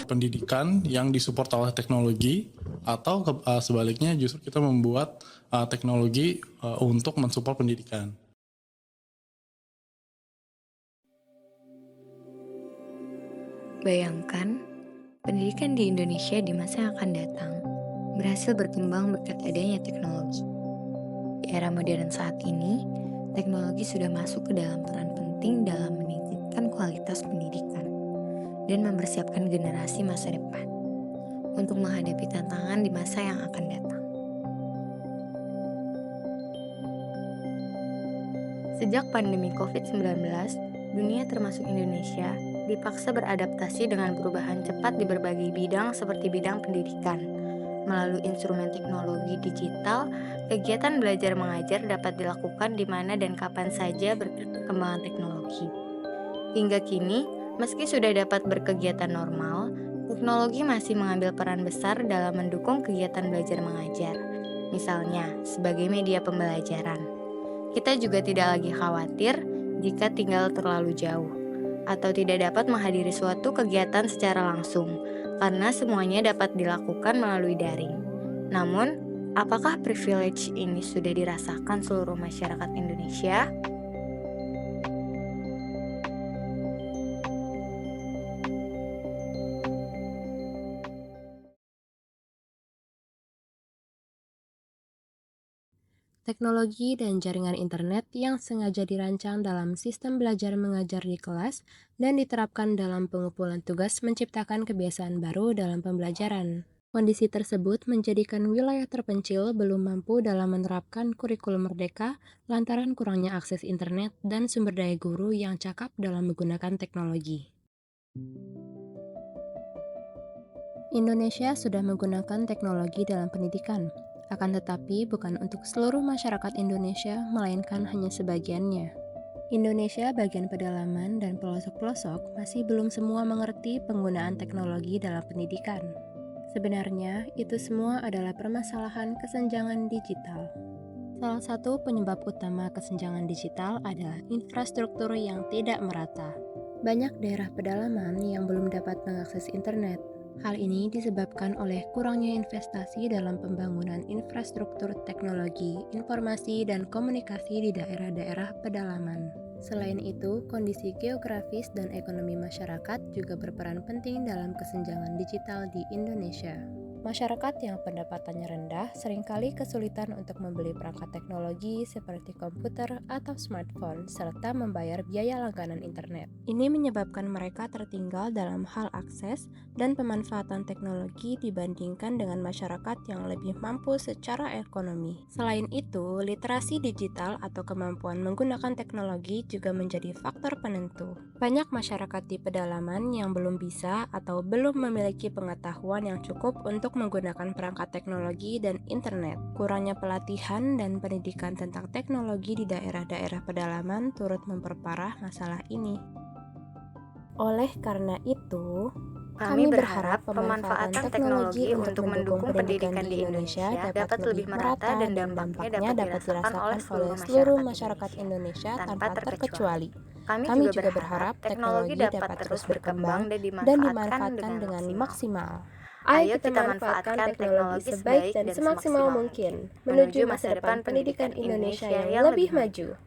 Pendidikan yang disupport oleh teknologi atau sebaliknya justru kita membuat teknologi untuk mensupport pendidikan. Bayangkan, pendidikan di Indonesia di masa yang akan datang berhasil berkembang berkat adanya teknologi. Di era modern saat ini, teknologi sudah masuk ke dalam peran penting dalam meningkatkan kualitas pendidikan dan mempersiapkan generasi masa depan untuk menghadapi tantangan di masa yang akan datang. Sejak pandemi COVID-19, dunia termasuk Indonesia dipaksa beradaptasi dengan perubahan cepat di berbagai bidang seperti bidang pendidikan. Melalui instrumen teknologi digital, kegiatan belajar mengajar dapat dilakukan di mana dan kapan saja berkat perkembangan teknologi. Hingga kini, meski sudah dapat berkegiatan normal, teknologi masih mengambil peran besar dalam mendukung kegiatan belajar mengajar. Misalnya, sebagai media pembelajaran. Kita juga tidak lagi khawatir jika tinggal terlalu jauh atau tidak dapat menghadiri suatu kegiatan secara langsung, karena semuanya dapat dilakukan melalui daring. Namun, apakah privilege ini sudah dirasakan seluruh masyarakat Indonesia? Teknologi dan jaringan internet yang sengaja dirancang dalam sistem belajar mengajar di kelas dan diterapkan dalam pengumpulan tugas menciptakan kebiasaan baru dalam pembelajaran. Kondisi tersebut menjadikan wilayah terpencil belum mampu dalam menerapkan kurikulum merdeka lantaran kurangnya akses internet dan sumber daya guru yang cakap dalam menggunakan teknologi. Indonesia sudah menggunakan teknologi dalam pendidikan, akan tetapi bukan untuk seluruh masyarakat Indonesia, melainkan hanya sebagiannya. Indonesia bagian pedalaman dan pelosok-pelosok masih belum semua mengerti penggunaan teknologi dalam pendidikan. Sebenarnya, itu semua adalah permasalahan kesenjangan digital. Salah satu penyebab utama kesenjangan digital adalah infrastruktur yang tidak merata. Banyak daerah pedalaman yang belum dapat mengakses internet. Hal ini disebabkan oleh kurangnya investasi dalam pembangunan infrastruktur teknologi, informasi, dan komunikasi di daerah-daerah pedalaman. Selain itu, kondisi geografis dan ekonomi masyarakat juga berperan penting dalam kesenjangan digital di Indonesia. Masyarakat yang pendapatannya rendah seringkali kesulitan untuk membeli perangkat teknologi seperti komputer atau smartphone, serta membayar biaya langganan internet. Ini menyebabkan mereka tertinggal dalam hal akses dan pemanfaatan teknologi dibandingkan dengan masyarakat yang lebih mampu secara ekonomi. Selain itu, literasi digital atau kemampuan menggunakan teknologi juga menjadi faktor penentu. Banyak masyarakat di pedalaman yang belum bisa atau belum memiliki pengetahuan yang cukup untuk menggunakan perangkat teknologi dan internet. Kurangnya pelatihan dan pendidikan tentang teknologi di daerah-daerah pedalaman turut memperparah masalah ini. Oleh karena itu, kami berharap pemanfaatan teknologi untuk mendukung pendidikan di Indonesia dapat lebih merata dan dampaknya dapat dirasakan oleh seluruh masyarakat Indonesia tanpa terkecuali. Kami juga berharap teknologi dapat terus berkembang dan dimanfaatkan dengan maksimal. Ayo kita manfaatkan teknologi sebaik dan semaksimal mungkin menuju masa depan pendidikan Indonesia yang lebih maju.